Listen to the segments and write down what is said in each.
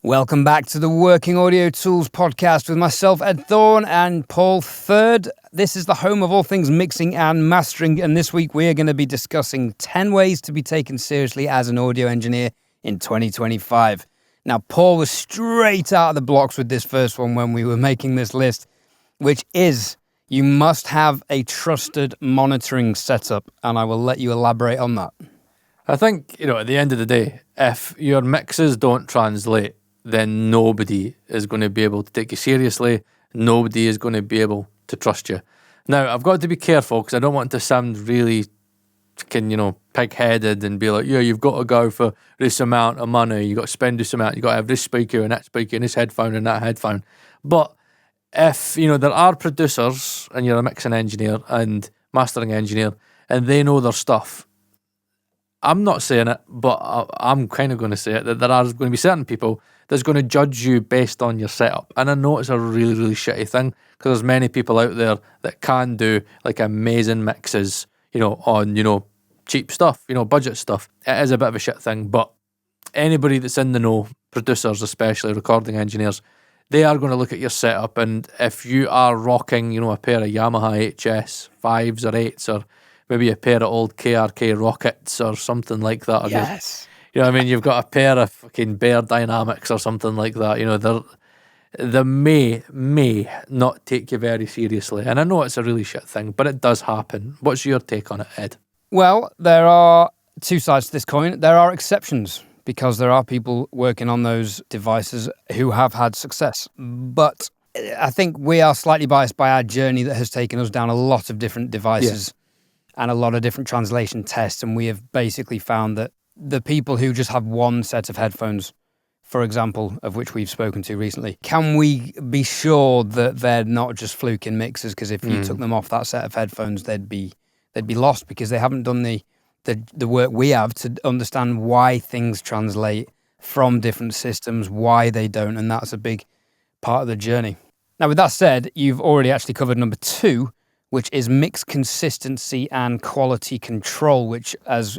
Welcome back to the Working Audio Tools podcast with myself, Ed Thorne, and Paul Third. This is the home of all things mixing and mastering, and this week we are going to be discussing 10 ways to be taken seriously as an audio engineer in 2025. Now, Paul was straight out of the blocks with this first one when we were making this list, which is you must have a trusted monitoring setup, and I will let you elaborate on that. I think, at the end of the day, if your mixes don't translate, then nobody is going to be able to take you seriously. Nobody is going to be able to trust you. Now, I've got to be careful because I don't want to sound really pig-headed and be like, yeah, you've got to go for this amount of money. You've got to spend this amount. You've got to have this speaker and this headphone and that headphone. But if, there are producers and you're a mixing engineer and mastering engineer and they know their stuff, I'm not saying it, but I'm kind of going to say it, that there are going to be certain people that's going to judge you based on your setup. And I know it's a really, really shitty thing because there's many people out there that can do like amazing mixes, on, cheap stuff, budget stuff. It is a bit of a shit thing, but anybody that's in the know, producers especially, recording engineers, they are going to look at your setup. And if you are rocking, a pair of Yamaha HS 5s or 8s or maybe a pair of old KRK Rockets or something like that. Or yes. You've got a pair of fucking Bear Dynamics or something like that. They may not take you very seriously. And I know it's a really shit thing, but it does happen. What's your take on it, Ed? Well, there are two sides to this coin. There are exceptions because there are people working on those devices who have had success. But I think we are slightly biased by our journey that has taken us down a lot of different devices and a lot of different translation tests. And we have basically found that the people who just have one set of headphones, for example, of which we've spoken to recently, can we be sure that they're not just fluking mixers? Because if you took them off that set of headphones, they'd be lost because they haven't done the work we have to understand why things translate from different systems, why they don't, and that's a big part of the journey. Now, with that said, you've already actually covered number 2, which is mix consistency and quality control, which,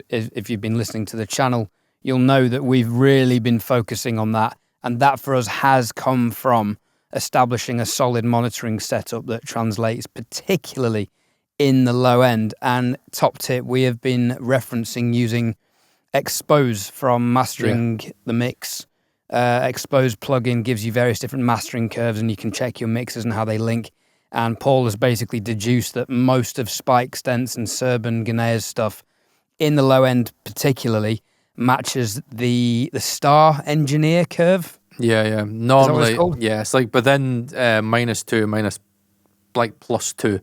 if you've been listening to the channel, you'll know that we've really been focusing on that. And that for us has come from establishing a solid monitoring setup that translates particularly in the low end. And top tip, we have been referencing using Expose from mastering the mix. Expose plugin gives you various different mastering curves and you can check your mixes and how they link. And Paul has basically deduced that most of Spike, Stentz, and Serban Ganea's stuff, in the low end particularly, matches the star engineer curve. Yeah. Normally, it's like, but then plus 2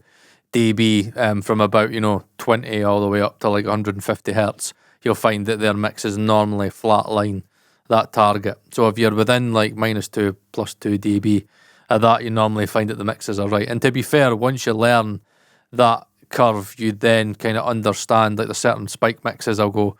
dB from about, 20 all the way up to like 150 hertz, you'll find that their mixes normally flatline that target. So if you're within like -2 plus 2 dB, that you normally find that the mixes are right. And to be fair, once you learn that curve, you then kind of understand, like, there's certain Spike mixes, I'll go,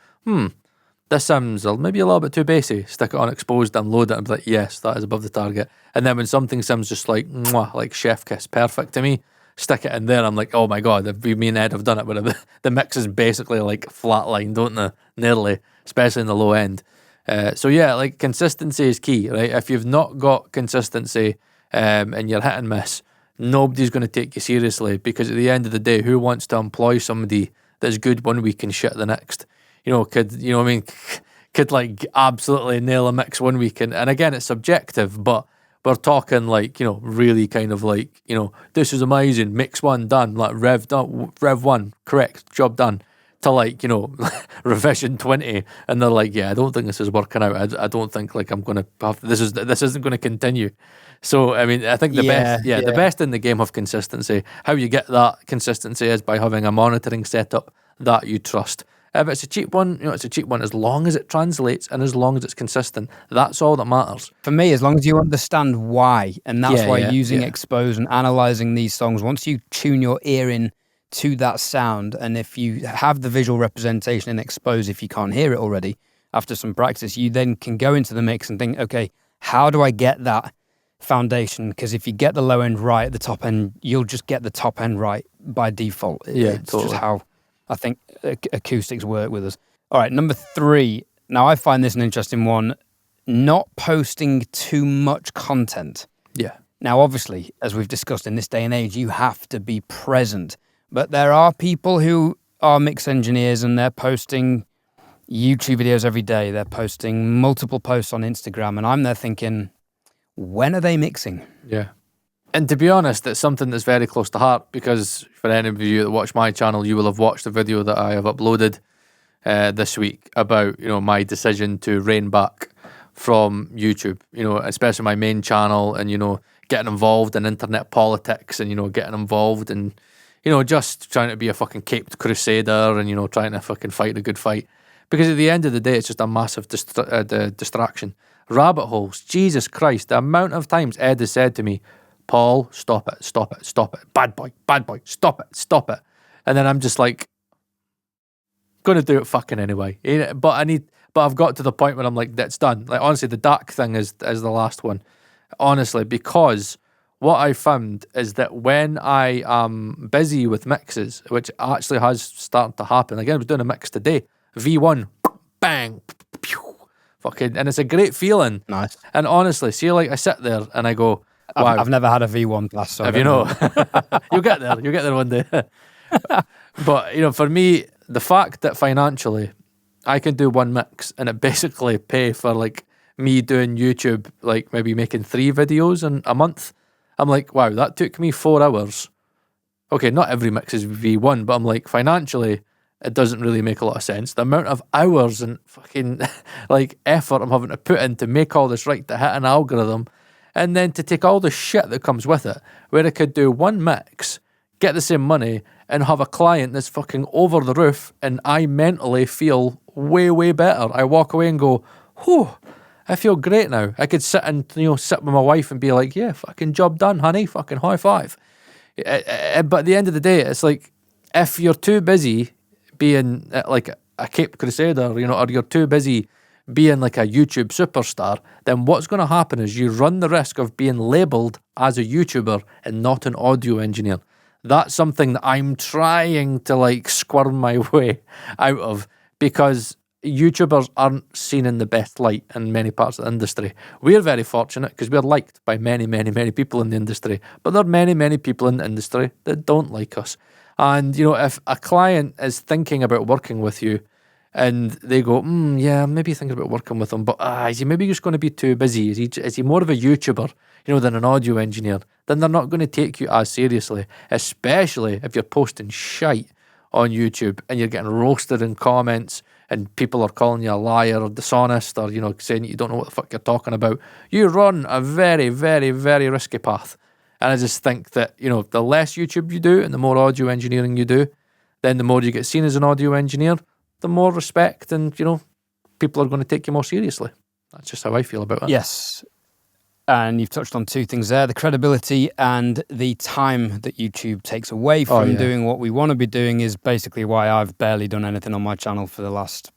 this sounds maybe a little bit too bassy. Stick it on Exposed, unload it, and be like, yes, that is above the target. And then when something sounds just like, mwah, like chef kiss perfect to me, stick it in there, I'm like, oh my God, me and Ed have done it, but the mix is basically like flatline, don't they? Nearly, especially in the low end. So yeah, like, consistency is key, right? If you've not got consistency, and you're hit and miss, nobody's going to take you seriously, because at the end of the day, who wants to employ somebody that's good one week and shit the next? Could like absolutely nail a mix one week, and again, it's subjective, but we're talking like, really kind of like, this is amazing, mix 1 done, like rev 1 correct, job done, to like, revision 20, and they're like, yeah, I don't think this is working out. I don't think like I'm going to have, this isn't going to continue. So, I mean, I think the best in the game of consistency, how you get that consistency is by having a monitoring setup that you trust. If it's a cheap one, it's a cheap one as long as it translates and as long as it's consistent. That's all that matters. For me, as long as you understand why, and that's why using Expose and analysing these songs, once you tune your ear in to that sound, and if you have the visual representation in Expose, if you can't hear it already, after some practice, you then can go into the mix and think, okay, how do I get that foundation? Because if you get the low end right at the top end, you'll just get the top end right by default. It's totally just how I think acoustics work with us. All right, number 3. Now, I find this an interesting one. not posting too much content. Yeah. Now, obviously, as we've discussed in this day and age, you have to be present. But there are people who are mix engineers and they're posting YouTube videos every day. They're posting multiple posts on Instagram. And I'm there thinking, when are they mixing? Yeah. And to be honest, it's something that's very close to heart, because for any of you that watch my channel, you will have watched the video that I have uploaded this week about, my decision to rein back from YouTube, especially my main channel, and, getting involved in internet politics, and, getting involved in, just trying to be a fucking caped crusader and, trying to fucking fight a good fight. Because at the end of the day, it's just a massive distraction. Rabbit holes, Jesus Christ, the amount of times Ed has said to me, Paul, stop it, stop it, stop it. Bad boy, stop it, stop it. And then I'm just like, gonna do it fucking anyway. But I've got to the point where I'm like, that's done. Like, honestly, the dark thing is the last one. Honestly, because what I found is that when I am busy with mixes, which actually has started to happen. Again, I was doing a mix today. V1, bang, pew, fucking, and it's a great feeling. Nice. And honestly, see, like, I sit there and I go, wow. I've never had a V1 Plus. So have you know? You'll get there one day. But, for me, the fact that financially I can do one mix and it basically pay for, like, me doing YouTube, like maybe making 3 videos in a month, I'm like, wow, that took me 4 hours. Okay, not every mix is V1, but I'm like, financially, it doesn't really make a lot of sense. The amount of hours and fucking like effort I'm having to put in to make all this right, to hit an algorithm, and then to take all the shit that comes with it, where I could do one mix, get the same money, and have a client that's fucking over the roof, and I mentally feel way, way better. I walk away and go, whew, I feel great now. I could sit and, sit with my wife and be like, yeah, fucking job done, honey, fucking high five. But at the end of the day, it's like, if you're too busy being like a Cape Crusader, or you're too busy being like a YouTube superstar, then what's going to happen is you run the risk of being labelled as a YouTuber and not an audio engineer. That's something that I'm trying to like squirm my way out of, because YouTubers aren't seen in the best light in many parts of the industry. We're very fortunate because we're liked by many, many, many people in the industry, but there are many, many people in the industry that don't like us. And, if a client is thinking about working with you and they go, yeah, maybe thinking about working with him, but is he maybe just going to be too busy? Is he more of a YouTuber, than an audio engineer? Then they're not going to take you as seriously, especially if you're posting shite on YouTube and you're getting roasted in comments and people are calling you a liar or dishonest or, saying you don't know what the fuck you're talking about. You run a very, very, very risky path. And I just think that, the less YouTube you do and the more audio engineering you do, then the more you get seen as an audio engineer, the more respect and, people are going to take you more seriously. That's just how I feel about it. Yes. And you've touched on 2 things there, the credibility and the time that YouTube takes away from doing what we want to be doing is basically why I've barely done anything on my channel for the last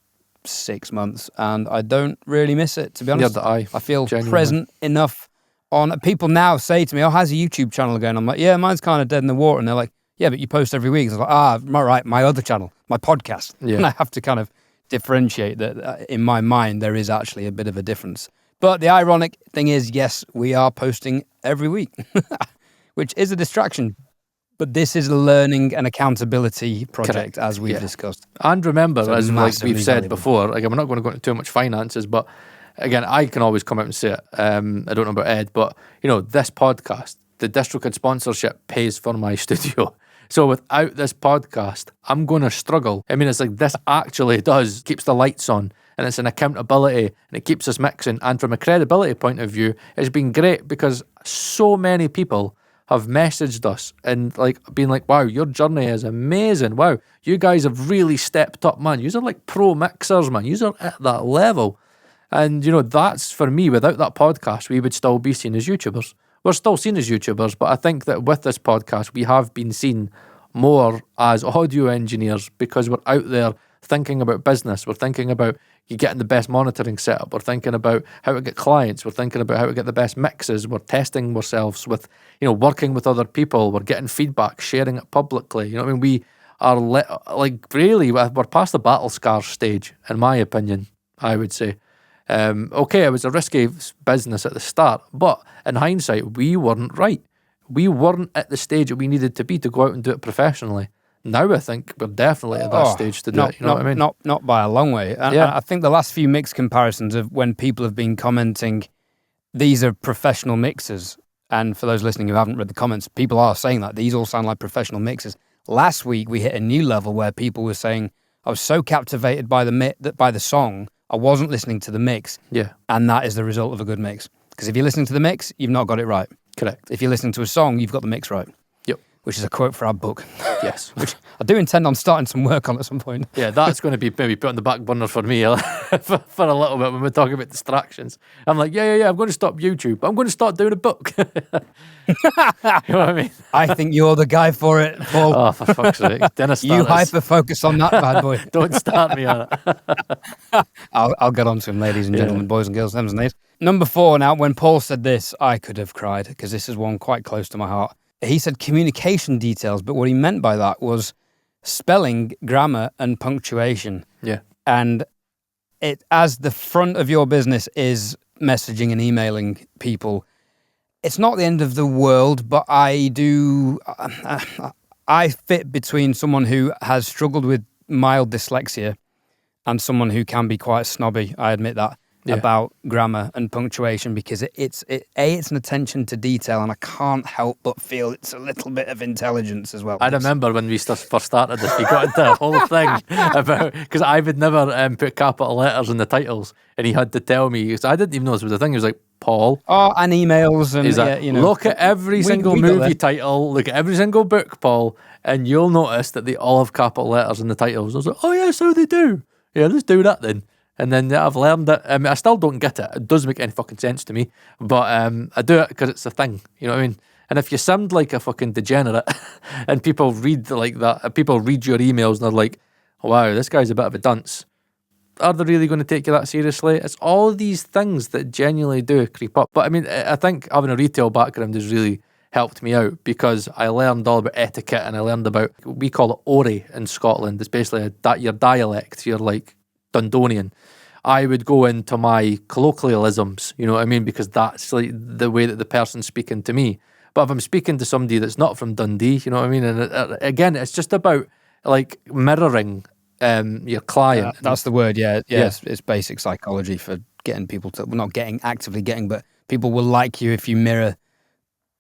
6 months. And I don't really miss it, to be honest. I feel genuinely present enough on. People now say to me, oh, how's your YouTube channel going? I'm like, yeah, mine's kind of dead in the water. And they're like, yeah, but you post every week. And I was like, right, my other channel, my podcast. Yeah. And I have to kind of differentiate that in my mind, there is actually a bit of a difference. But the ironic thing is, yes, we are posting every week, which is a distraction. But this is a learning and accountability project, as we've discussed. And remember, So as like we've said valuable. before, again, we're not going to go into too much finances, but again, I can always come out and say it. I don't know about Ed, but, this podcast, the DistroKid sponsorship pays for my studio. So without this podcast, I'm going to struggle. I mean, it's like this actually keeps the lights on, and it's an accountability, and it keeps us mixing. And from a credibility point of view, it's been great because so many people have messaged us and like been like, wow, your journey is amazing. Wow, you guys have really stepped up, man. You are like pro mixers, man. You are at that level. And, that's for me, without that podcast, we would still be seen as YouTubers. We're still seen as YouTubers, but I think that with this podcast, we have been seen more as audio engineers because we're out there thinking about business. We're thinking about you getting the best monitoring setup. We're thinking about how to get clients. We're thinking about how to get the best mixes. We're testing ourselves with, working with other people. We're getting feedback, sharing it publicly. I mean? We are really, we're past the battle scar stage, in my opinion, I would say. Okay, it was a risky business at the start, but in hindsight, we weren't right. We weren't at the stage that we needed to be to go out and do it professionally. Now I think we're definitely at that stage to do it. You know what I mean? Not by a long way. And I think the last few mix comparisons of when people have been commenting, these are professional mixers. And for those listening who haven't read the comments, people are saying that these all sound like professional mixers. Last week we hit a new level where people were saying, I was so captivated by the song, I wasn't listening to the mix. Yeah. And that is the result of a good mix. Because if you're listening to the mix, you've not got it right. Correct. If you're listening to a song, you've got the mix right. Yep. Which is a quote for our book. Yes. Which I do intend on starting some work on at some point. Yeah, that's going to be maybe put on the back burner for me for a little bit when we're talking about distractions. I'm like, yeah, I'm going to stop YouTube, but I'm going to start doing a book. You know what I mean? I think you're the guy for it, Paul. Oh, for fuck's sake. You hyper-focus on that bad boy. Don't start me on it. I'll get on to him, ladies and gentlemen, boys and girls, thems and theys. Number 4 now, when Paul said this, I could have cried, because this is one quite close to my heart. He said communication details, but what he meant by that was spelling, grammar, and punctuation. Yeah. And it, as the front of your business is messaging and emailing people, it's not the end of the world, but I fit between someone who has struggled with mild dyslexia and someone who can be quite snobby, I admit that, about grammar and punctuation, because it's an attention to detail, and I can't help but feel it's a little bit of intelligence as well. I remember when we first started this, we got into a whole thing about, because I would never put capital letters in the titles, and he had to tell me, because I didn't even know this was a thing. He was like, Paul. Oh, and emails, and like, look at every single movie title, look at every single book, Paul, and you'll notice that they all have capital letters in the titles. I was like, oh yeah, so they do. Yeah, let's do that then. And then I've learned it. I mean, I still don't get it. It doesn't make any fucking sense to me. But I do it because it's a thing. You know what I mean? And if you sound like a fucking degenerate and people read like that, people read your emails and they're like, wow, this guy's a bit of a dunce. Are they really going to take you that seriously? It's all these things that genuinely do creep up. But I mean, I think having a retail background has really helped me out, because I learned all about etiquette, and I learned about, we call it Ori in Scotland. It's basically your dialect, your like Dundonian. I would go into my colloquialisms, you know what I mean, because that's like the way that the person's speaking to me. But if I'm speaking to somebody that's not from Dundee, you know what I mean, and again, it's just about like mirroring your client. That's the word, yeah. It's basic psychology for getting people to, well, not actively getting, but people will like you if you mirror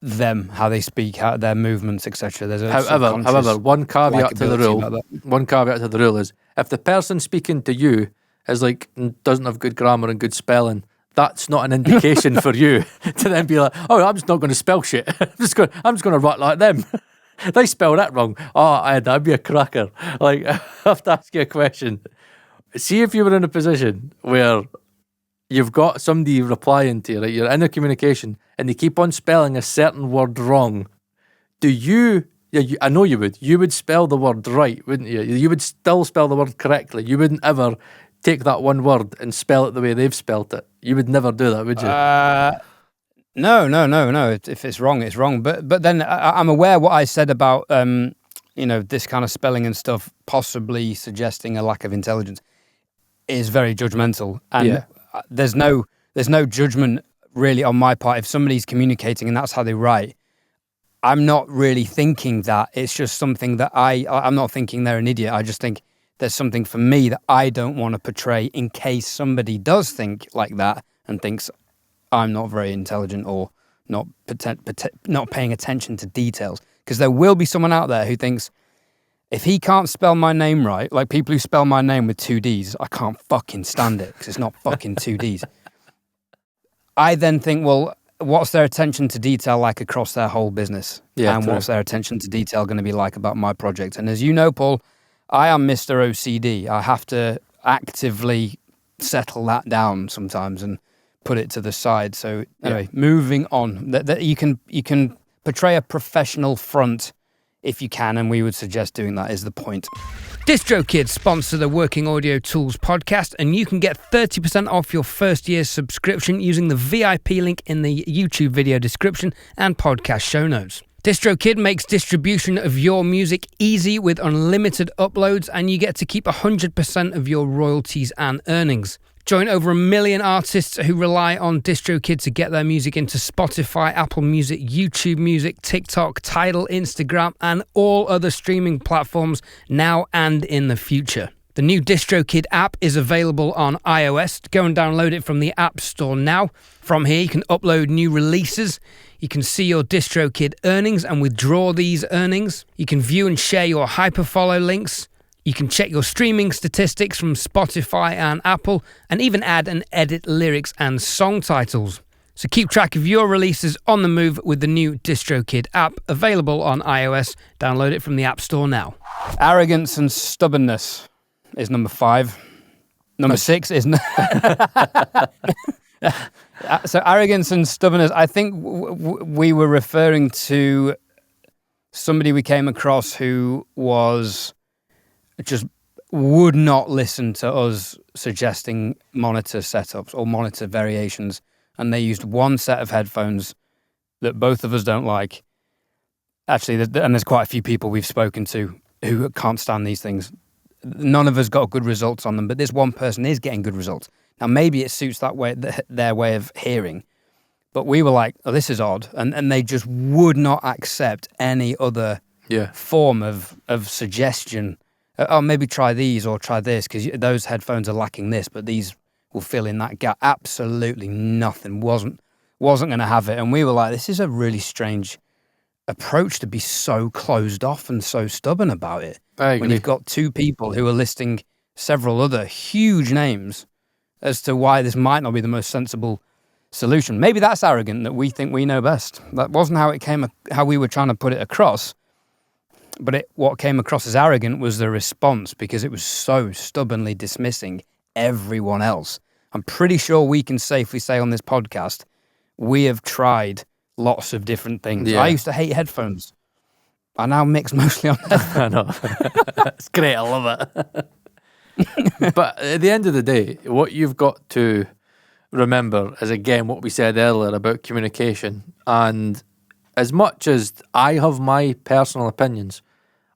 them, how they speak, how their movements, etc. However, one caveat to the rule is, if the person speaking to you is like doesn't have good grammar and good spelling, that's not an indication for you to then be like, oh, I'm just not going to spell shit. I'm just going to write like them. They spell that wrong. Oh, that'd be a cracker. Like, I have to ask you a question. See if you were in a position where you've got somebody replying to you, right? You're in a communication and they keep on spelling a certain word wrong. I know you would. You would spell the word right, wouldn't you? You would still spell the word correctly. You wouldn't ever take that one word and spell it the way they've spelt it. You would never do that, would you? No. If it's wrong, it's wrong. But then I'm aware what I said about this kind of spelling and stuff possibly suggesting a lack of intelligence is very judgmental, and there's no judgment really on my part. If somebody's communicating and that's how they write, I'm not really thinking that. It's just something that I'm not thinking they're an idiot. I just think there's something for me that I don't want to portray in case somebody does think like that and thinks I'm not very intelligent or not paying attention to details. Because there will be someone out there who thinks, if he can't spell my name right, like people who spell my name with 2 Ds, I can't fucking stand it because it's not fucking 2 Ds. I then think, well, what's their attention to detail like across their whole business? Yeah, and what's their attention to detail going to be like about my project? And as you know, Paul, I am Mr. OCD. I have to actively settle that down sometimes and put it to the side. So anyway, moving on. That you can portray a professional front if you can, and we would suggest doing that is the point. DistroKid sponsor the Working Audio Tools podcast, and you can get 30% off your first year's subscription using the VIP link in the YouTube video description and podcast show notes. DistroKid makes distribution of your music easy with unlimited uploads, and you get to keep 100% of your royalties and earnings. Join over 1 million artists who rely on DistroKid to get their music into Spotify, Apple Music, YouTube Music, TikTok, Tidal, Instagram, and all other streaming platforms now and in the future. The new DistroKid app is available on iOS. Go and download it from the App Store now. From here, you can upload new releases. You can see your DistroKid earnings and withdraw these earnings. You can view and share your hyperfollow links. You can check your streaming statistics from Spotify and Apple, and even add and edit lyrics and song titles. So keep track of your releases on the move with the new DistroKid app, available on iOS. Download it from the App Store now. Arrogance and stubbornness is number 5. Number 6 is... So arrogance and stubbornness, I think we were referring to somebody we came across who was just would not listen to us suggesting monitor setups or monitor variations, and they used one set of headphones that both of us don't like. Actually, and there's quite a few people we've spoken to who can't stand these things. None of us got good results on them, but this one person is getting good results. Now, maybe it suits that way, their way of hearing, but we were like, oh, this is odd. And they just would not accept any other form of suggestion. Oh, maybe try these or try this, because those headphones are lacking this, but these will fill in that gap. Absolutely nothing. Wasn't going to have it. And we were like, this is a really strange approach to be so closed off and so stubborn about it. When you've got two people who are listing several other huge names as to why this might not be the most sensible solution. Maybe that's arrogant, that we think we know best. That wasn't how we were trying to put it across. But what came across as arrogant was the response, because it was so stubbornly dismissing everyone else. I'm pretty sure we can safely say on this podcast, we have tried lots of different things. Yeah. I used to hate headphones. I now mix mostly on headphones. I know. It's great. I love it. But at the end of the day, what you've got to remember is, again, what we said earlier about communication. And as much as I have my personal opinions,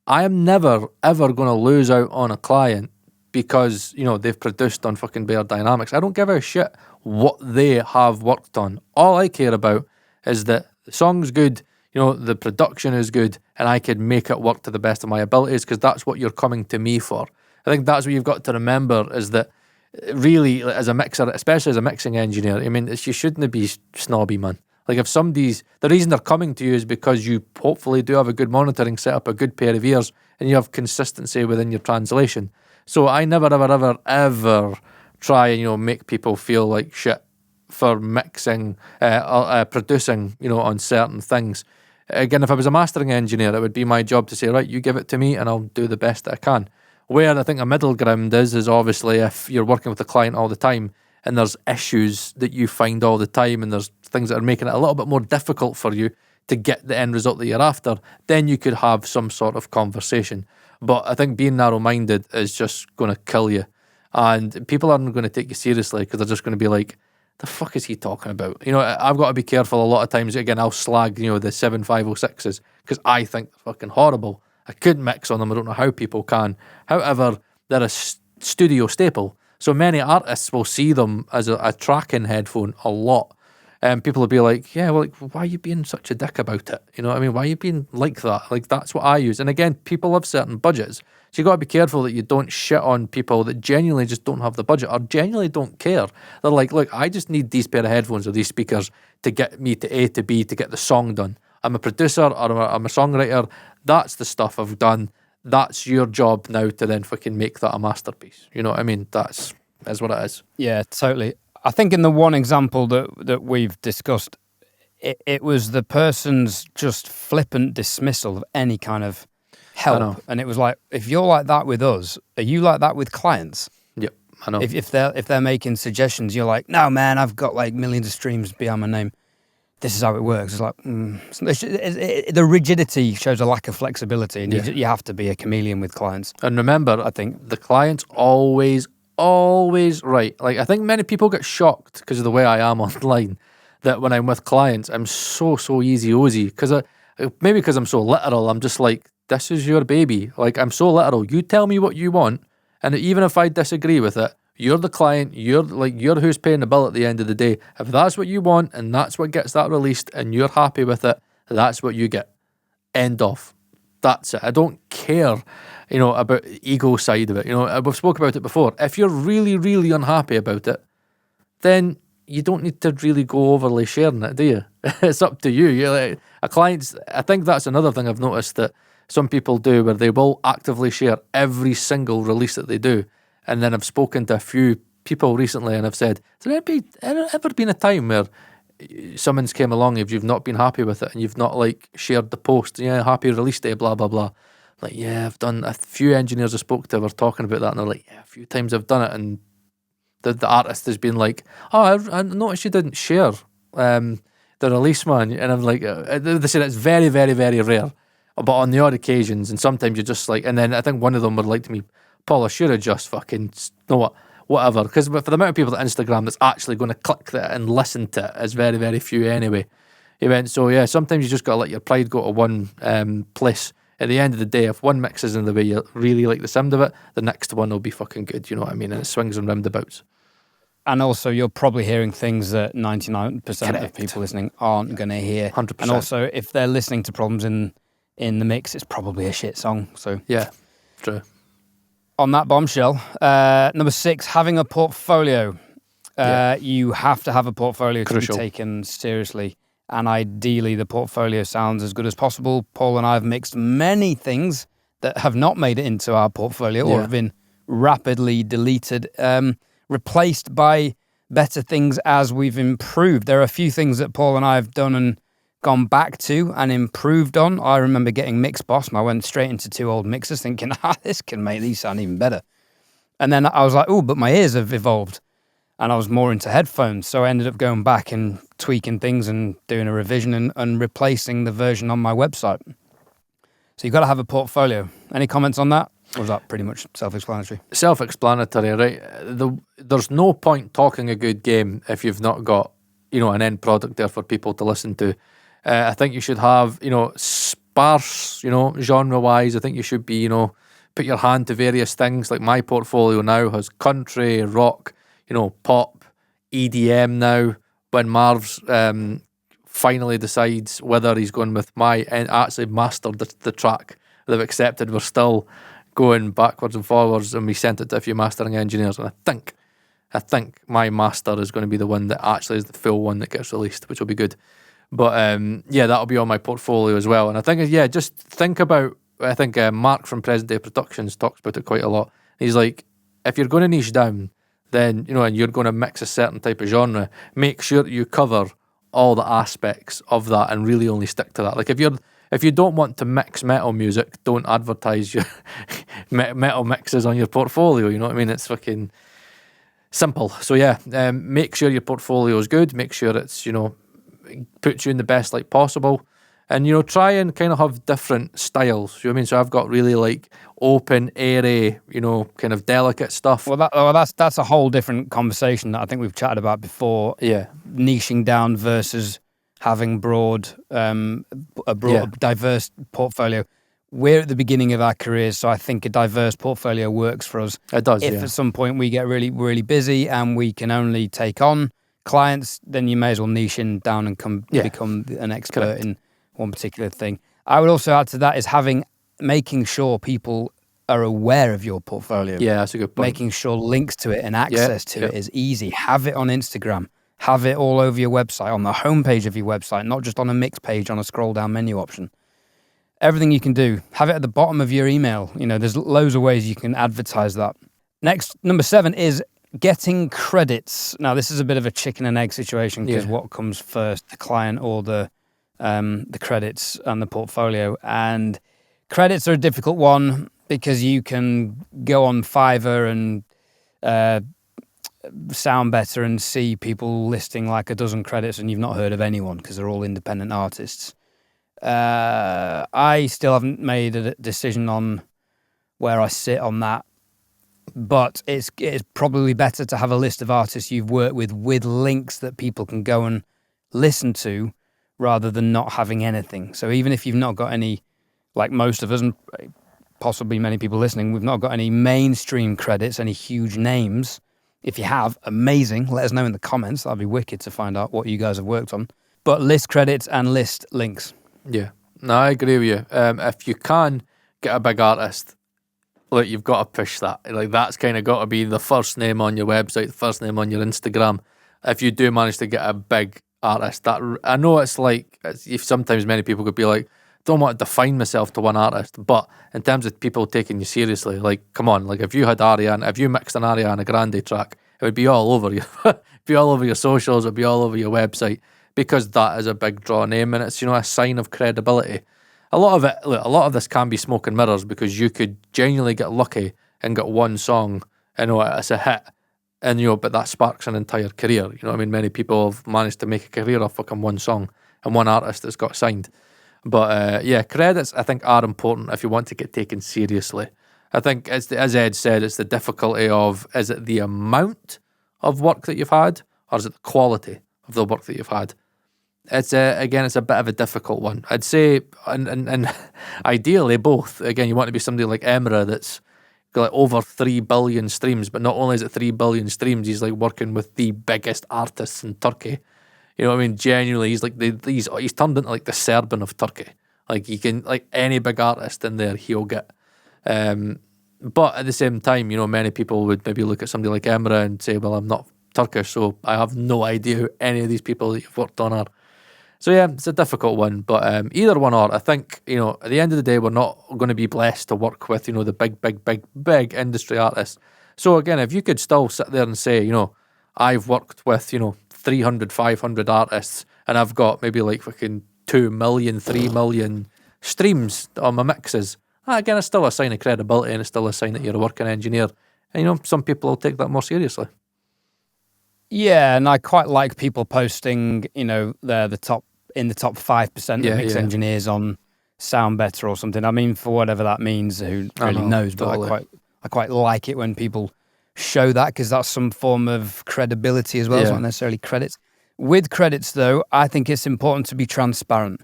I am never, ever going to lose out on a client because, they've produced on fucking Bear Dynamics. I don't give a shit what they have worked on. All I care about is that the song's good, the production is good, and I can make it work to the best of my abilities, because that's what you're coming to me for. I think that's what you've got to remember, is that really, as a mixer, especially as a mixing engineer, you shouldn't be snobby, man. Like, if the reason they're coming to you is because you hopefully do have a good monitoring setup, a good pair of ears, and you have consistency within your translation. So I never, ever, ever, ever try and, make people feel like shit for mixing, producing, on certain things. Again, if I was a mastering engineer, it would be my job to say, right, you give it to me and I'll do the best that I can. Where I think a middle ground is obviously if you're working with a client all the time and there's issues that you find all the time and there's things that are making it a little bit more difficult for you to get the end result that you're after, then you could have some sort of conversation. But I think being narrow-minded is just going to kill you. And people aren't going to take you seriously because they're just going to be like, the fuck is he talking about? I've got to be careful a lot of times. Again, I'll slag, the 7506s because I think they're fucking horrible. I couldn't mix on them. I don't know how people can. However, they're a studio staple. So many artists will see them as a tracking headphone a lot. And people will be like, yeah, well, why are you being such a dick about it? Why are you being like that? Like, that's what I use. And again, people have certain budgets. So you got to be careful that you don't shit on people that genuinely just don't have the budget or genuinely don't care. They're like, look, I just need these pair of headphones or these speakers to get me to A to B to get the song done. I'm a producer or I'm a songwriter. That's the stuff I've done. That's your job now to then fucking make that a masterpiece. You know what I mean? That's what it is. Yeah, totally. I think in the one example that we've discussed, it was the person's just flippant dismissal of any kind of help. And it was like, if you're like that with us, are you like that with clients? Yep, I know. If they're making suggestions, you're like, no, man, I've got like millions of streams behind my name. This is how it works. It's like, the rigidity shows a lack of flexibility, and you have to be a chameleon with clients. And remember, I think the client's always right. Like, I think many people get shocked because of the way I am online, that when I'm with clients, I'm so easy-ozy. Maybe because I'm so literal, I'm just like, this is your baby. Like, I'm so literal. You tell me what you want, and even if I disagree with it, You're the client. You're who's paying the bill at the end of the day. If that's what you want and that's what gets that released and you're happy with it, that's what you get. End of. That's it. I don't care, about the ego side of it. We've spoke about it before. If you're really, really unhappy about it, then you don't need to really go overly sharing it, do you? It's up to you. You're like, I think that's another thing I've noticed that some people do, where they will actively share every single release that they do. And then I've spoken to a few people recently and I've said, has there ever been a time where someone's came along if you've not been happy with it and you've not shared the post, happy release day, blah, blah, blah. I've done, a few engineers I spoke to were talking about that and they're like, a few times I've done it, and the artist has been like, I noticed you didn't share the release, man. And I'm like, they said it's very, very, very rare. But on the odd occasions, and sometimes you're just and then I think one of them were like to me, Paul, I should have just fucking, whatever. Because for the amount of people at Instagram that's actually going to click that and listen to it is very, very few anyway. He went, so yeah, sometimes you just got to let your pride go to one place. At the end of the day, if one mix is in the way you really like the sound of it, the next one will be fucking good, you know what I mean? And it swings and roundabouts. And also, you're probably hearing things that 99% of people listening aren't going to hear. 100%. And also, if they're listening to problems in the mix, it's probably a shit song. So yeah, true. On that bombshell, number 6, having a portfolio. You have to have a portfolio to be taken seriously. And ideally, the portfolio sounds as good as possible. Paul and I have mixed many things that have not made it into our portfolio or have been rapidly deleted, replaced by better things as we've improved. There are a few things that Paul and I have done and gone back to and improved on. I remember getting Mix Boss and I went straight into 2 old mixers thinking, this can make these sound even better. And then I was like, but my ears have evolved. And I was more into headphones. So I ended up going back and tweaking things and doing a revision and replacing the version on my website. So you've got to have a portfolio. Any comments on that? Or was that pretty much self-explanatory? Self-explanatory, right? There's no point talking a good game if you've not got, an end product there for people to listen to. I think you should have, sparse, genre-wise. I think you should be, put your hand to various things. Like my portfolio now has country, rock, pop, EDM now. When Marv's finally decides whether he's going with and actually mastered the track they've accepted, we're still going backwards and forwards, and we sent it to a few mastering engineers, and I think my master is going to be the one that actually is the full one that gets released, which will be good. But that'll be on my portfolio as well. And I think, just think about, I think Mark from Present Day Productions talks about it quite a lot. He's like, if you're going to niche down, then, and you're going to mix a certain type of genre, make sure that you cover all the aspects of that and really only stick to that. Like if you don't want to mix metal music, don't advertise your metal mixes on your portfolio, you know what I mean? It's fucking simple. So make sure your portfolio is good, make sure it's, puts you in the best light possible. And, try and kind of have different styles. You know what I mean? So I've got really open, airy, kind of delicate stuff. Well, that's a whole different conversation that I think we've chatted about before. Yeah. Niching down versus having diverse portfolio. We're at the beginning of our careers, so I think a diverse portfolio works for us. It does, If at some point we get really, really busy and we can only take on clients, then you may as well niche in down and become an expert in one particular thing. I would also add to that is making sure people are aware of your portfolio. Yeah, that's a good point. Making sure links to it and access to it is easy. Have it on Instagram. Have it all over your website, on the homepage of your website, not just on a mix page on a scroll down menu option. Everything you can do. Have it at the bottom of your email. There's loads of ways you can advertise that. Next, number 7 is getting credits. Now, this is a bit of a chicken and egg situation because what comes first, the client or the credits and the portfolio? And credits are a difficult one because you can go on Fiverr and sound better and see people listing like a dozen credits and you've not heard of anyone because they're all independent artists. I still haven't made a decision on where I sit on that, but it's probably better to have a list of artists you've worked with links that people can go and listen to rather than not having anything. So even if you've not got any, like most of us and possibly many people listening, we've not got any mainstream credits, any huge names, If you have, amazing. Let us know in the comments. That'd be wicked to find out what you guys have worked on. But list credits and list links. Yeah. No, I agree with you. If you can get a big artist, like, you've got to push that. Like, that's kind of got to be the first name on your website, the first name on your Instagram. If you do manage to get a big artist, that, I know it's like, sometimes many people could be like, don't want to define myself to one artist, but in terms of people taking you seriously, like, come on, like, if you mixed an Ariana Grande track, it would be all over you. It'd be all over your socials, it'd be all over your website, because that is a big draw name, and it's, you know, a sign of credibility. A lot of this can be smoke and mirrors, because you could genuinely get lucky and get one song, and, you know, it's a hit, and, you know, but that sparks an entire career. You know what I mean? Many people have managed to make a career off fucking one song and one artist that's got signed. But yeah, credits, I think, are important if you want to get taken seriously. I think, as Ed said, it's the difficulty of, is it the amount of work that you've had, or is it the quality of the work that you've had? It's again, it's a bit of a difficult one. I'd say, and ideally both. Again, you want to be somebody like Emra that's got like over 3 billion streams, but not only is it 3 billion streams, he's like working with the biggest artists in Turkey. You know what I mean? Genuinely, he's like he's turned into like the Serbian of Turkey. Like, he can, like, any big artist in there, he'll get. But at the same time, you know, many people would maybe look at somebody like Emra and say, well, I'm not Turkish, so I have no idea who any of these people that you've worked on are. So yeah, it's a difficult one, but either one or, I think, you know, at the end of the day, we're not going to be blessed to work with, you know, the big industry artists. So again, if you could still sit there and say, you know, I've worked with, you know, 300, 500 artists, and I've got maybe like fucking 2 million, 3 million streams on my mixes. Again, it's still a sign of credibility, and it's still a sign that you're a working engineer. And, you know, some people will take that more seriously. Yeah, and I quite like people posting, you know, they're the top 5% of mix engineers on Sound Better or something. I mean, for whatever that means, who really knows? Totally. But I quite like it when people show that, because that's some form of credibility as well. It's not necessarily credits. With credits, though, I think it's important to be transparent,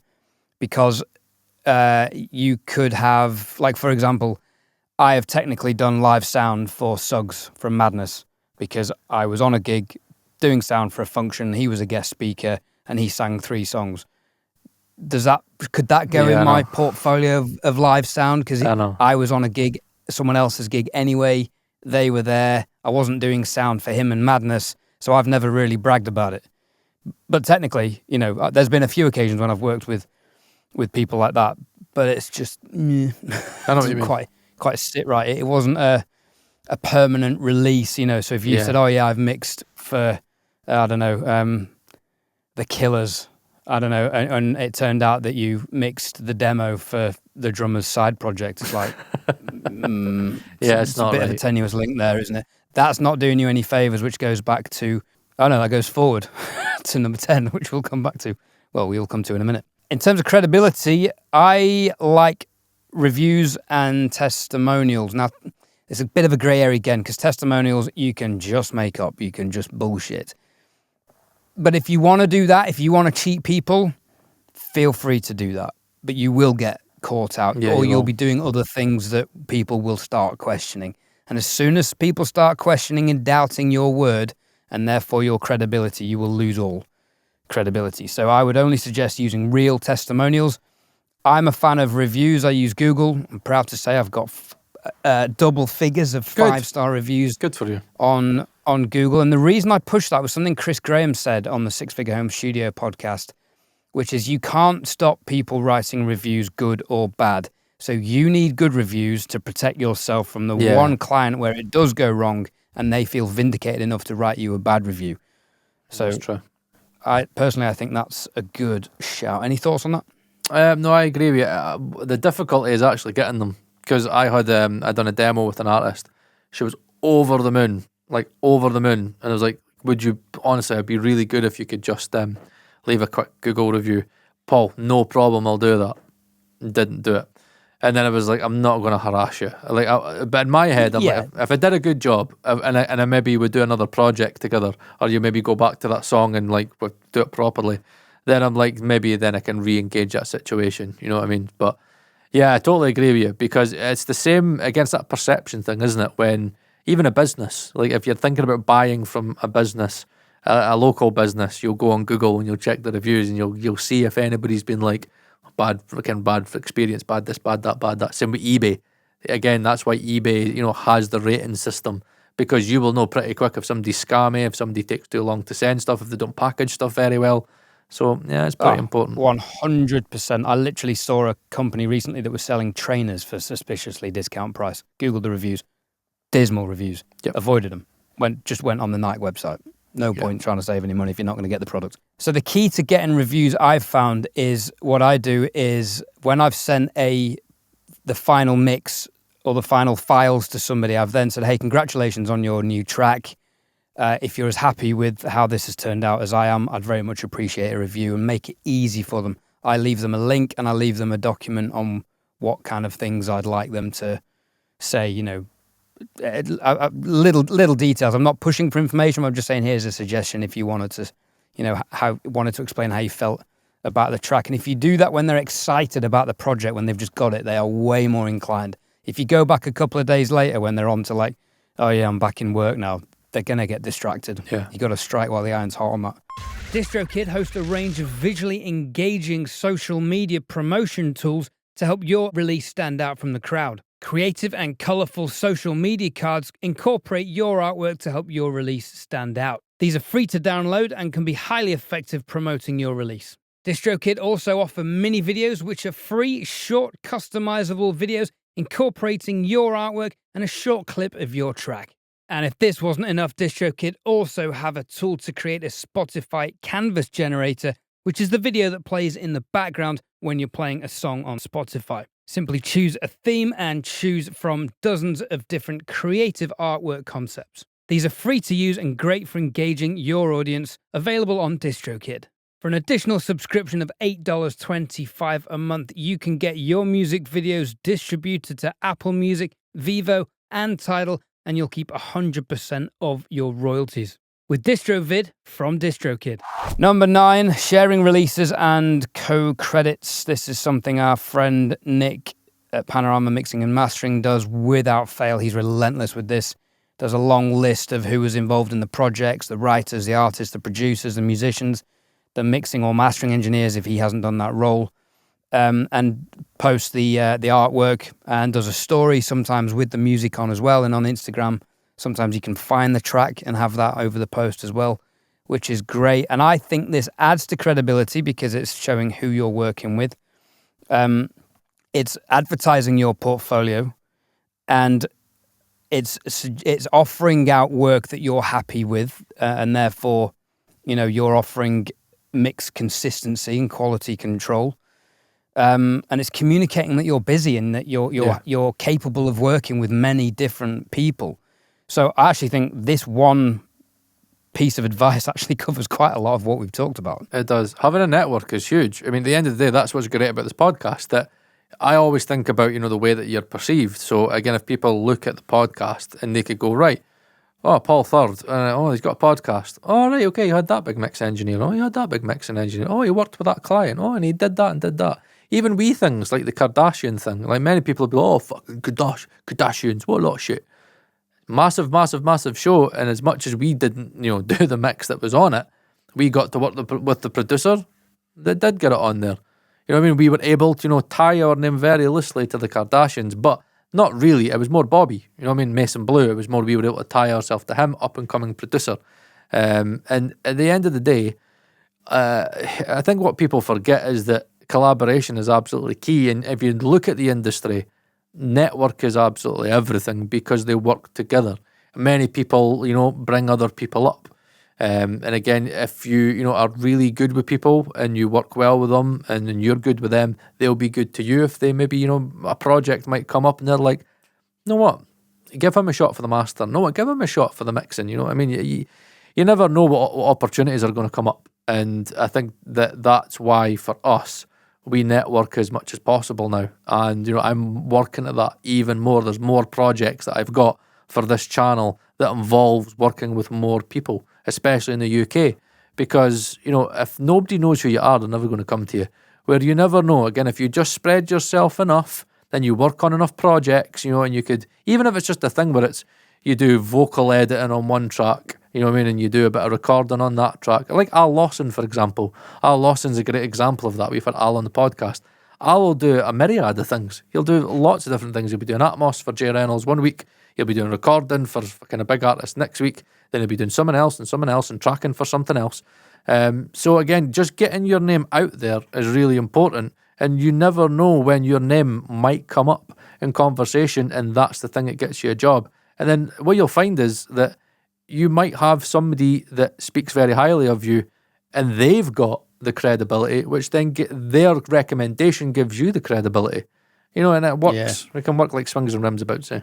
because you could have, like, for example, I have technically done live sound for Suggs from Madness, because I was on a gig doing sound for a function. He was a guest speaker and he sang 3 songs. Could that go in my portfolio of live sound? Because I was on a gig, someone else's gig anyway. They were there. I wasn't doing sound for him and Madness, so I've never really bragged about it. But technically, you know, there's been a few occasions when I've worked with people like that, but it's just I know what you mean. Quite sit right. It wasn't a permanent release, you know. So if you said, "Oh yeah, I've mixed for I don't know, the Killers," I don't know, and it turned out that you mixed the demo for the drummer's side project, it's like, it's not a bit right. of a tenuous link there, isn't it? That's not doing you any favors, which goes back to, that goes forward to number 10, which we'll come back to. Well, we'll come to in a minute. In terms of credibility, I like reviews and testimonials. Now, it's a bit of a grey area again, because testimonials you can just make up, you can just bullshit. But if you want to do that, if you want to cheat people, feel free to do that. But you will get caught out, or you'll be doing other things that people will start questioning. And as soon as people start questioning and doubting your word, and therefore your credibility, you will lose all credibility. So I would only suggest using real testimonials. I'm a fan of reviews. I use Google. I'm proud to say I've got double figures of 5-star reviews. Good for you. On Google. And the reason I pushed that was something Chris Graham said on the 6 Figure Home Studio podcast, which is you can't stop people writing reviews, good or bad. So you need good reviews to protect yourself from the one client where it does go wrong and they feel vindicated enough to write you a bad review. So that's true. I think that's a good shout. Any thoughts on that? No, I agree with you. The difficulty is actually getting them, because I'd done a demo with an artist. She was over the moon, and I was like, honestly, it'd be really good if you could just leave a quick Google review. Paul, no problem, I'll do that. Didn't do it. And then I was like, I'm not going to harass you. But in my head, I'm like, if I did a good job, and I maybe would do another project together, or you maybe go back to that song and do it properly, then I'm like, maybe then I can re-engage that situation. You know what I mean? But yeah, I totally agree with you, because it's the same against that perception thing, isn't it? When even a business. Like if you're thinking about buying from a business, a local business, you'll go on Google and you'll check the reviews, and you'll see if anybody's been like bad experience, bad this, bad that. Same with eBay. Again, that's why eBay, has the rating system, because you will know pretty quick if somebody's scammy, if somebody takes too long to send stuff, if they don't package stuff very well. So yeah, it's pretty important. 100%. I literally saw a company recently that was selling trainers for suspiciously discount price. Googled the reviews. Dismal reviews. Yep. Avoided them. Went on the Nike website. No point trying to save any money if you're not going to get the product. So the key to getting reviews I've found is, what I do is when I've sent the final mix or the final files to somebody, I've then said, hey, congratulations on your new track. If you're as happy with how this has turned out as I am, I'd very much appreciate a review and make it easy for them. I leave them a link and I leave them a document on what kind of things I'd like them to say, little details. I'm not pushing for information. I'm just saying, here's a suggestion if you wanted to explain how you felt about the track. And if you do that when they're excited about the project, when they've just got it, they are way more inclined. If you go back a couple of days later when they're on to like, oh yeah, I'm back in work now, they're going to get distracted. Yeah. You got to strike while the iron's hot on that. DistroKid hosts a range of visually engaging social media promotion tools to help your release stand out from the crowd. Creative and colorful social media cards incorporate your artwork to help your release stand out. These are free to download and can be highly effective promoting your release. DistroKid also offer mini videos, which are free, short, customizable videos incorporating your artwork and a short clip of your track. And if this wasn't enough, DistroKid also have a tool to create a Spotify canvas generator, which is the video that plays in the background when you're playing a song on Spotify. Simply choose a theme and choose from dozens of different creative artwork concepts. These are free to use and great for engaging your audience, available on DistroKid. For an additional subscription of $8.25 a month, you can get your music videos distributed to Apple Music, Vivo, and Tidal, and you'll keep 100% of your royalties. With DistroVid from DistroKid. Number 9, sharing releases and co-credits. This is something our friend Nick at Panorama Mixing and Mastering does without fail. He's relentless with this. Does a long list of who was involved in the projects, the writers, the artists, the producers, the musicians, the mixing or mastering engineers if he hasn't done that role, and posts the artwork and does a story sometimes with the music on as well. And on Instagram, sometimes you can find the track and have that over the post as well, which is great. And I think this adds to credibility because it's showing who you're working with. It's advertising your portfolio, and it's offering out work that you're happy with, and therefore, you're offering mix consistency and quality control. And it's communicating that you're busy and that you're capable of working with many different people. So I actually think this one piece of advice actually covers quite a lot of what we've talked about. It does. Having a network is huge. I mean, at the end of the day, that's what's great about this podcast, that I always think about, the way that you're perceived. So again, if people look at the podcast and they could go, right, oh, Paul Third, he's got a podcast. Oh, right, okay, you had that big mix engineer. Oh, you had that big mixing engineer. Oh, he worked with that client. Oh, and he did that and did that. Even wee things like the Kardashian thing. Like many people will be, oh, fucking Kardashians, what a lot of shit. Massive, massive, massive show. And as much as we didn't, do the mix that was on it, we got to work with the producer that did get it on there. You know what I mean? We were able to, tie our name very loosely to the Kardashians, but not really. It was more Bobby. You know what I mean? Mason Blue. It was more we were able to tie ourselves to him, up and coming producer. And at the end of the day, I think what people forget is that collaboration is absolutely key. And if you look at the industry, network is absolutely everything because they work together. Many people, bring other people up. And again, if you, are really good with people and you work well with them and then you're good with them, they'll be good to you. If they maybe, a project might come up and they're like, you know what, give him a shot for the master. No, give him a shot for the mixing. You know what I mean? You never know what opportunities are going to come up. And I think that's why for us, we network as much as possible now. And, I'm working at that even more. There's more projects that I've got for this channel that involves working with more people, especially in the UK. Because, if nobody knows who you are, they're never going to come to you. Where you never know, again, if you just spread yourself enough, then you work on enough projects, and you could, even if it's just a thing where it's, you do vocal editing on one track, you know what I mean, and you do a bit of recording on that track. Like Al Lawson, for example. Al Lawson's a great example of that. We've had Al on the podcast. Al will do a myriad of things. He'll do lots of different things. He'll be doing Atmos for Jay Reynolds one week. He'll be doing recording for kind of big artists next week. Then he'll be doing someone else and tracking for something else. So again, just getting your name out there is really important. And you never know when your name might come up in conversation, and that's the thing that gets you a job. And then what you'll find is that you might have somebody that speaks very highly of you, and they've got the credibility, which then their recommendation gives you the credibility. You know, and it works. Yeah. It can work like swings and rims about, say.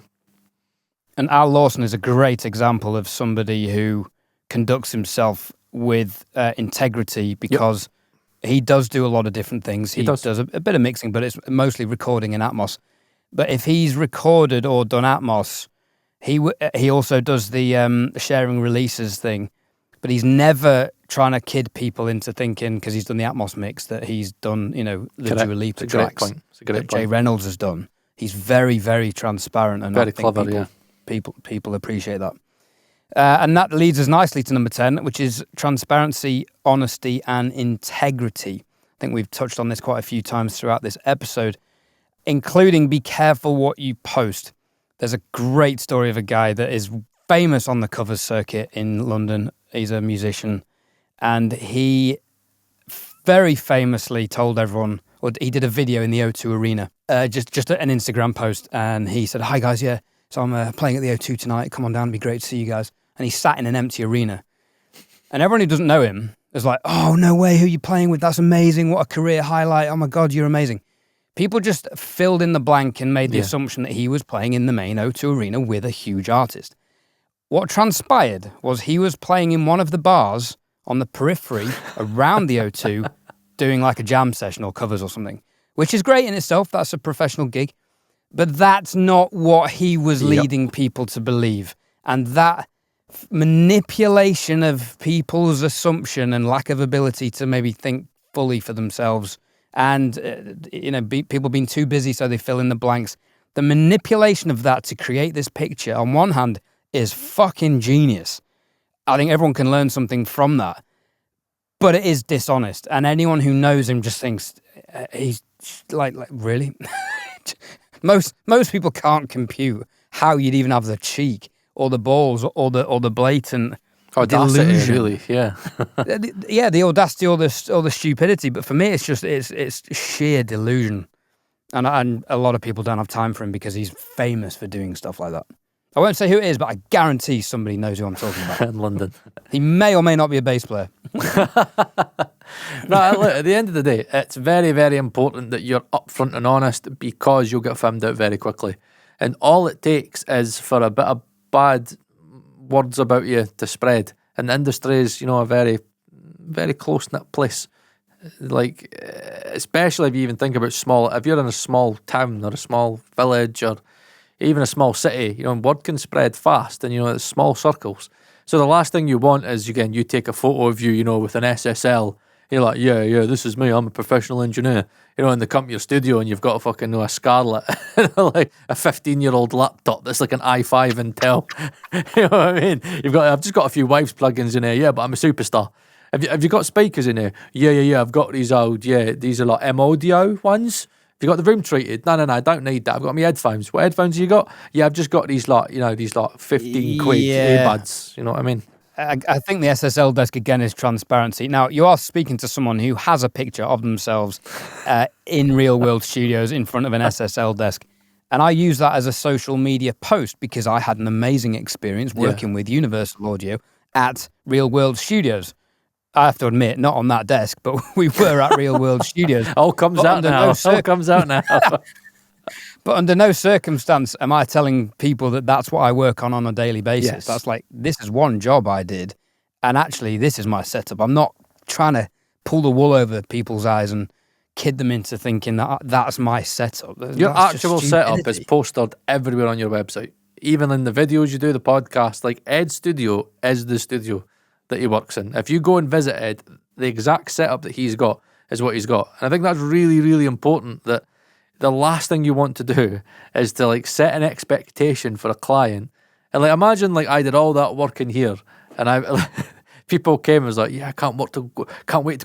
And Al Lawson is a great example of somebody who conducts himself with integrity, because he does do a lot of different things. He does a bit of mixing, but it's mostly recording in Atmos. But if he's recorded or done Atmos, he also does the sharing releases thing. But he's never trying to kid people into thinking, because he's done the Atmos mix, that he's done, you know, the Dua Lipa tracks that Jay Reynolds has done. He's very, very transparent, and very clever. People appreciate that. And that leads us nicely to number 10, which is transparency, honesty, and integrity. I think we've touched on this quite a few times throughout this episode, including be careful what you post. There's a great story of a guy that is famous on the covers circuit in London. He's a musician, and he very famously told everyone, or he did a video in the O2 Arena, just an Instagram post, and he said, "Hi guys, yeah, so I'm playing at the O2 tonight. Come on down, it'd be great to see you guys." And he sat in an empty arena. And everyone who doesn't know him is like, "Oh, no way, who are you playing with? That's amazing. What a career highlight. Oh my God, you're amazing." People just filled in the blank and made the assumption that he was playing in the main O2 Arena with a huge artist. What transpired was he was playing in one of the bars on the periphery around the O2, doing like a jam session or covers or something, which is great in itself. That's a professional gig. But that's not what he was leading people to believe. And that manipulation of people's assumption and lack of ability to maybe think fully for themselves, and people being too busy so they fill in the blanks, the manipulation of that to create this picture, on one hand, is fucking genius. I think everyone can learn something from that, but it is dishonest, and anyone who knows him just thinks he's like really. Most people can't compute how you'd even have the cheek or the balls or the blatant audacity, delusion. really, yeah. The audacity or the stupidity. But for me, it's sheer delusion, and a lot of people don't have time for him because he's famous for doing stuff like that. I won't say who it is, but I guarantee somebody knows who I'm talking about. In London. He may or may not be a bass player. No, look, at the end of the day, it's very, very important that you're upfront and honest, because you'll get found out very quickly. And all it takes is for a bit of bad words about you to spread. And the industry is, a very, very close-knit place. Like, especially if you even think about if you're in a small town or a small village or even a small city, word can spread fast, and, it's small circles. So the last thing you want is, again, you take a photo of you, with an SSL. You're like, yeah, this is me. I'm a professional engineer. And they come to your studio and you've got a Scarlett, like a 15-year-old laptop that's like an i5 Intel. You know what I mean? I've just got a few Wives plugins in here. Yeah, but I'm a superstar. Have you got speakers in here? Yeah. I've got these these are like M-Audio ones. Have you got the room treated? No, I don't need that. I've got my headphones. What headphones have you got? Yeah, I've just got these 15 quid earbuds. You know what I mean? I think the SSL desk, again, is transparency. Now, you are speaking to someone who has a picture of themselves in real-world studios in front of an SSL desk. And I use that as a social media post because I had an amazing experience working with Universal Audio at real-world studios. I have to admit, not on that desk, but we were at real-world studios. All comes out now. All comes out now. But under no circumstance am I telling people that that's what I work on a daily basis. Yes. That's like, this is one job I did, and actually this is my setup. I'm not trying to pull the wool over people's eyes and kid them into thinking that that's my setup. Your actual setup is posted everywhere on your website. Even in the videos you do, the podcast, like Ed's studio is the studio that he works in. If you go and visit Ed, the exact setup that he's got is what he's got. And I think that's really, really important, that the last thing you want to do is to set an expectation for a client And like, imagine like I did all that work in here, and I people came and was like, yeah, I can't wait to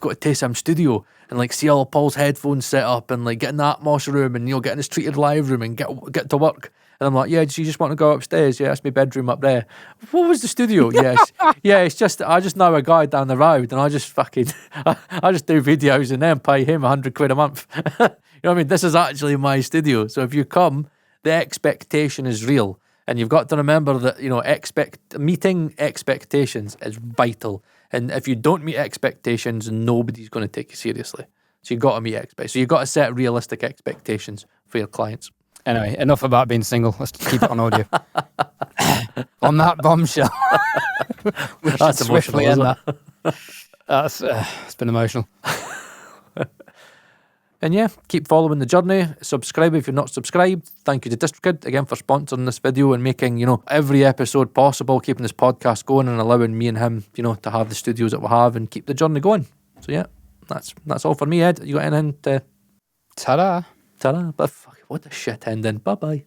go to TSM Studio and like see all of Paul's headphones set up and like get in the Atmos room and get in his treated live room and get to work. And I'm like, yeah, do you just want to go upstairs? Yeah, that's my bedroom up there. What was the studio? Yes. Yeah, it's just, I just know a guy down the road and I just fucking, I just do videos and then pay him £100 a month. You know what I mean? This is actually my studio. So if you come, the expectation is real. And you've got to remember that, meeting expectations is vital. And if you don't meet expectations, nobody's going to take you seriously. So you've got to meet expectations. So you've got to set realistic expectations for your clients. Anyway, enough about being single. Let's keep it on audio. On that bombshell. We should That's swiftly emotional, end that. It's been emotional. And yeah, keep following the journey. Subscribe if you're not subscribed. Thank you to DistroKid again for sponsoring this video and making, every episode possible, keeping this podcast going and allowing me and him, to have the studios that we have and keep the journey going. So yeah, that's all for me, Ed. You got anything to... Ta-da. Ta-da. But fuck, what a shit ending. Bye-bye.